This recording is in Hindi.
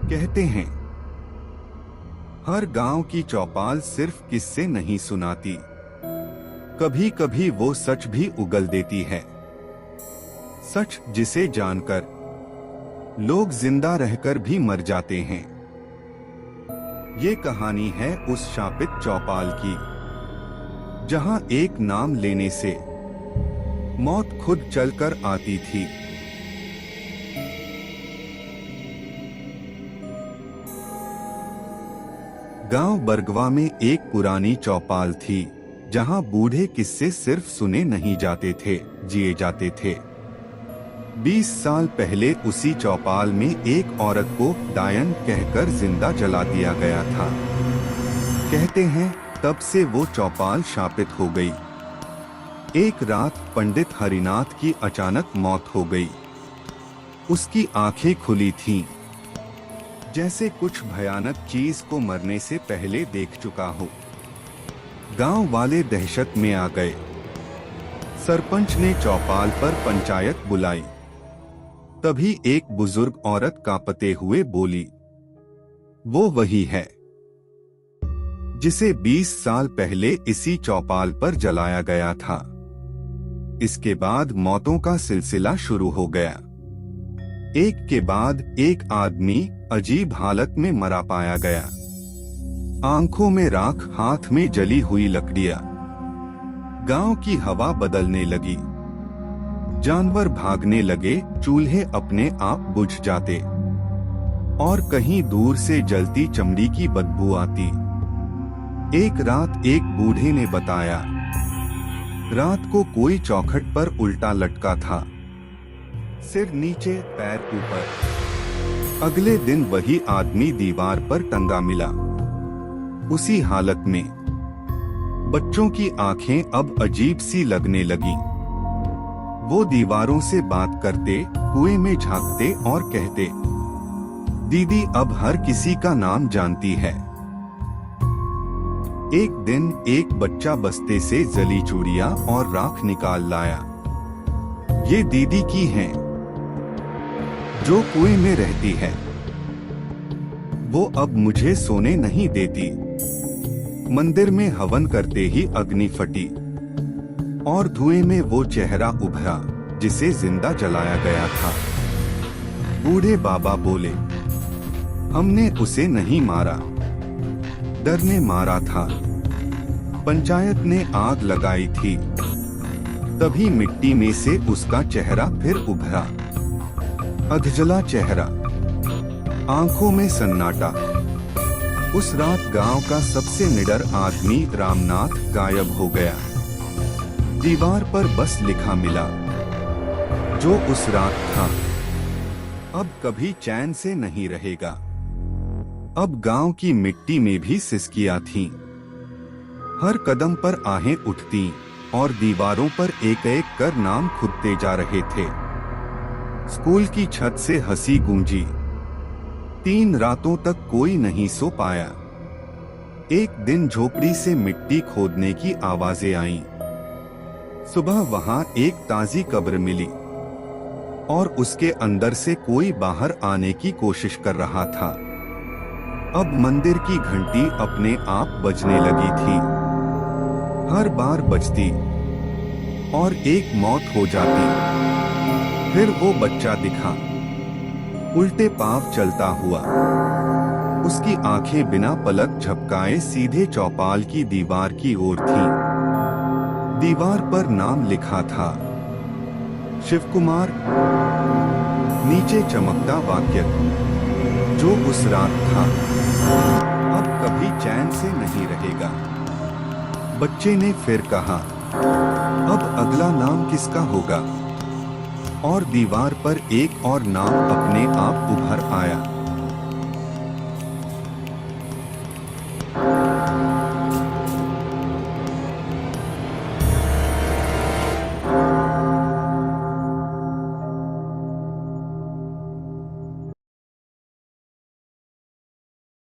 कहते हैं हर गांव की चौपाल सिर्फ किस्से नहीं सुनाती, कभी कभी वो सच भी उगल देती है। सच जिसे जानकर लोग जिंदा रहकर भी मर जाते हैं। ये कहानी है उस शापित चौपाल की, जहां एक नाम लेने से मौत खुद चलकर आती थी। गांव बरगवा में एक पुरानी चौपाल थी, जहां बूढ़े किस्से सिर्फ सुने नहीं जाते थे, जिए जाते थे। 20 साल पहले उसी चौपाल में एक औरत को डायन कहकर जिंदा जला दिया गया था। कहते हैं तब से वो चौपाल शापित हो गई। एक रात पंडित हरिनाथ की अचानक मौत हो गई। उसकी आंखें खुली थीं, जैसे कुछ भयानक चीज को मरने से पहले देख चुका हो। गांव वाले दहशत में आ गए। सरपंच ने चौपाल पर पंचायत बुलाई। तभी एक बुजुर्ग औरत कांपते हुए बोली, वो वही है जिसे 20 साल पहले इसी चौपाल पर जलाया गया था। इसके बाद मौतों का सिलसिला शुरू हो गया। एक के बाद एक आदमी अजीब हालत में मरा पाया गया। आंखों में राख, हाथ में जली हुई लकड़ियां। गांव की हवा बदलने लगी। जानवर भागने लगे, चूल्हे अपने आप बुझ जाते और कहीं दूर से जलती चमड़ी की बदबू आती। एक रात एक बूढ़े ने बताया, रात को कोई चौखट पर उल्टा लटका था, सिर नीचे पैर ऊपर। अगले दिन वही आदमी दीवार पर टंगा मिला, उसी हालत में। बच्चों की आंखें अब अजीब सी लगने लगी। वो दीवारों से बात करते, कुएं में झांकते और कहते, दीदी अब हर किसी का नाम जानती है। एक दिन एक बच्चा बस्ते से जली चूड़ियां और राख निकाल लाया। ये दीदी की हैं, जो कुएं में रहती है। वो अब मुझे सोने नहीं देती। मंदिर में हवन करते ही अग्नि फटी और धुएं में वो चेहरा उभरा जिसे जिंदा जलाया गया था। बूढ़े बाबा बोले, हमने उसे नहीं मारा, डर ने मारा था। पंचायत ने आग लगाई थी, तभी मिट्टी में से उसका चेहरा फिर उभरा। अधजला चेहरा, आंखों में सन्नाटा। उस रात गांव का सबसे निडर आदमी रामनाथ गायब हो गया। दीवार पर बस लिखा मिला, जो उस रात था अब कभी चैन से नहीं रहेगा। अब गांव की मिट्टी में भी सिसकियां थीं। हर कदम पर आहें उठती और दीवारों पर एक एक कर नाम खुदते जा रहे थे। स्कूल की छत से हंसी गूंजी। 3 रातों तक कोई नहीं सो पाया। एक दिन झोपड़ी से मिट्टी खोदने की आवाजें आईं। सुबह वहां एक ताजी कब्र मिली और उसके अंदर से कोई बाहर आने की कोशिश कर रहा था। अब मंदिर की घंटी अपने आप बजने लगी थी। हर बार बजती और एक मौत हो जाती। फिर वो बच्चा दिखा, उल्टे पांव चलता हुआ। उसकी आंखें बिना पलक झपकाए सीधे चौपाल की दीवार की ओर थीं। दीवार पर नाम लिखा था, शिव कुमार। नीचे चमकता वाक्य, जो उस रात था अब कभी चैन से नहीं रहेगा। बच्चे ने फिर कहा, अब अगला नाम किसका होगा? और दीवार पर एक और नाम अपने आप उभर आया।